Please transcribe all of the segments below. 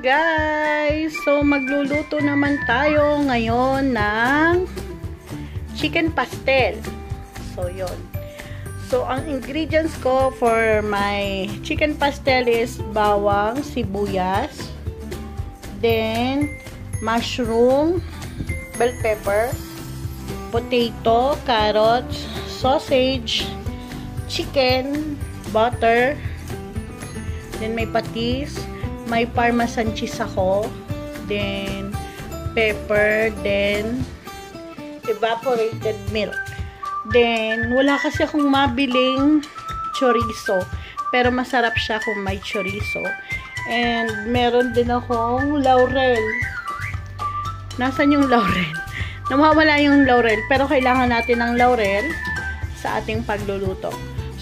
guys! So magluluto naman tayo ngayon ng chicken pastel. So yun. So ang ingredients ko for my chicken pastel is bawang, sibuyas, then mushroom, bell pepper, potato, carrots, sausage, chicken, butter, then may patis, may parmesan cheese ako, then pepper, then evaporated milk. Then wala kasi akong mabiling chorizo, pero masarap siya kung may chorizo. And meron din akong laurel. Nasaan yung laurel? Nawawala yung laurel, pero kailangan natin ng laurel sa ating pagluluto.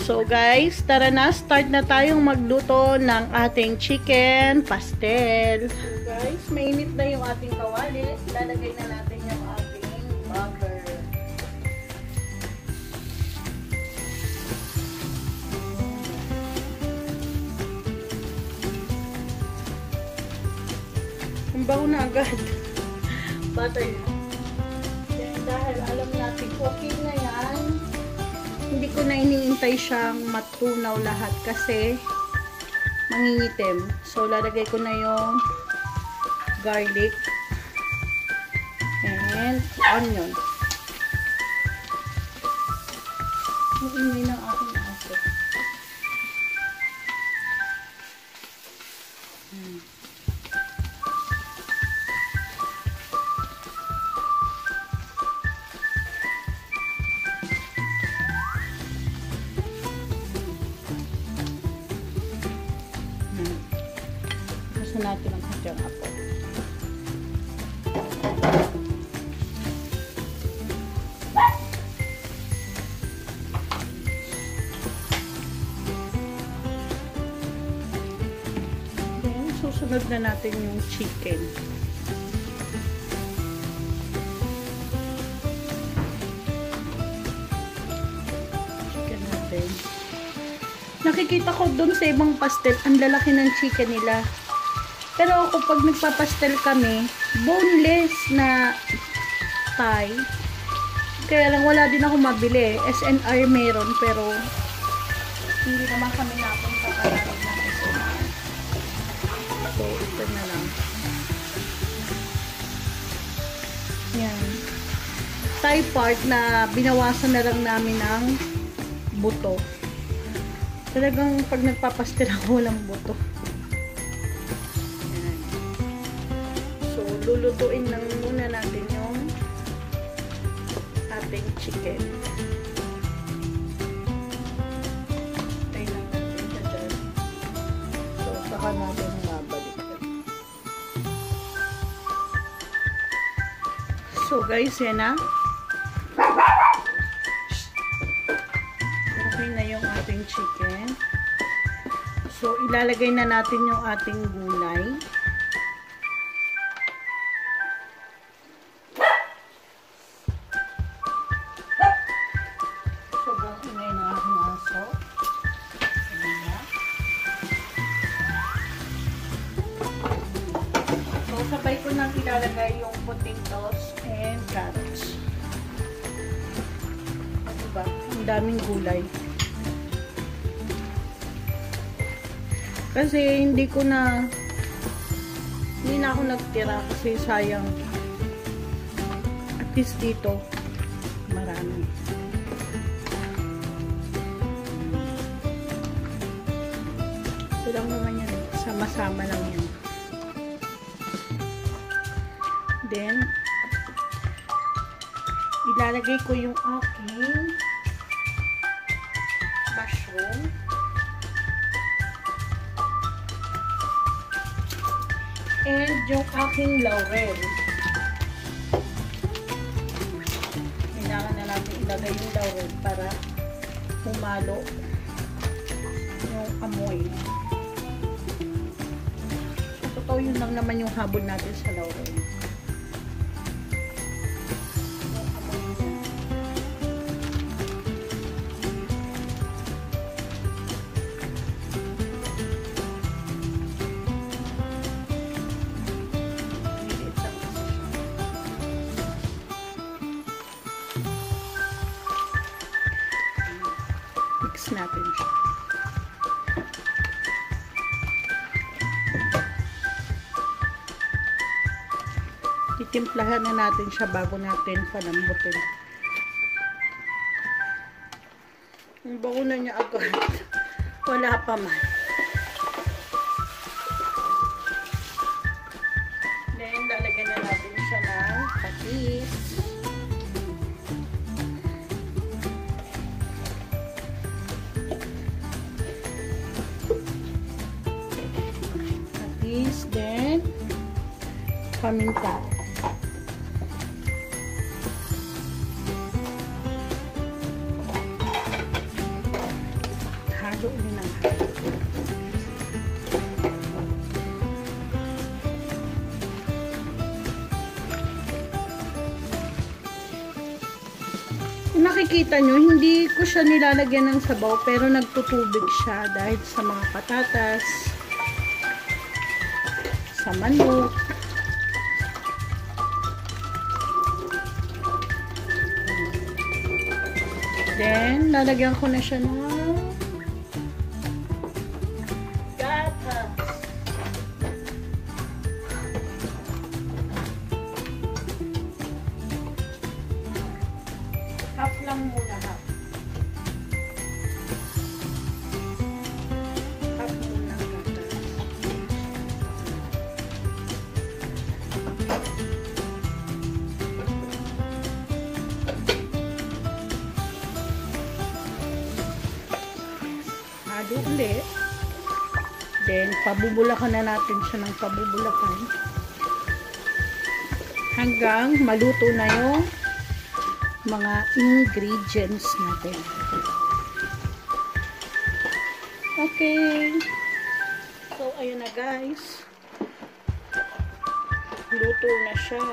So guys, tara na, start na tayong magluto ng ating chicken pastel. So guys, mainit na yung ating kawali. Ilalagay na natin yung ating butter. Ang bago na agad. Butter na. Dahil alam natin okay na yan, hindi ko na iniintay siyang matunaw lahat kasi mangingitim. So, lalagay ko na yung garlic and onion. Ang ingay ng aking aso. Natin ang kanyang apo. Then, susunod na natin yung chicken. Chicken natin. Nakikita ko dun sa ibang pastel, ang lalaki ng chicken nila. Pero ako, pag nagpapastel kami, boneless na thigh. Kaya lang wala din ako mabili. SNR meron, pero hindi naman kami napunta palagi ng SNR. So, ito na lang. Yan. Thigh part na binawasan na lang namin ng buto. Talagang pag nagpapastel ako, walang buto. Lulutuin lang muna natin yung ating chicken. Tayo lang natin siya dyan. So, saka natin mabalikan. So, guys, yan na. Okay na yung ating chicken. So, ilalagay na natin yung ating gulay. Sabay ko nang ilalagay yung potatoes and carrots. Diba? Ang daming gulay. Kasi hindi na ako nagtira kasi sayang. At least dito, marami. Ito lang naman yan. Sama-sama lang yan. Then, ilalagay ko yung aking mushroom. And yung aking laurel. Kailangan na natin ilagay yung laurel para humalo yung amoy. So, totoo yun lang naman yung habol natin sa laurel. i-mix natin siya. Titimplahan na natin siya bago natin palambutin. Ang bango na niya agad. Wala pa man. Then, lalagyan na natin siya ng patis. Patis, then, paminta. Halo ulit ng halo. Nakikita nyo, hindi ko siya nilalagyan ng sabaw pero nagtutubig siya dahil sa mga patatas, sa manok. Then, lalagyan ko na siya ng gatas. Half lang muna, half. Half muna gatas. Halo ulit. Then, pabubulakan na natin siya ng pabubulakan. Hanggang maluto na yung mga ingredients natin. Okay. So, ayun na guys. Luto na siya.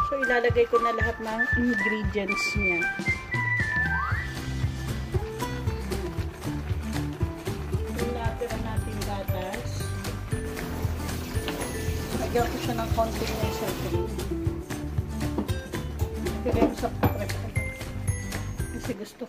So, ilalagay ko na lahat ng ingredients niya. Lagyan ko siya ng konting laser cream. Lagyan ko sa prep. Kasi gusto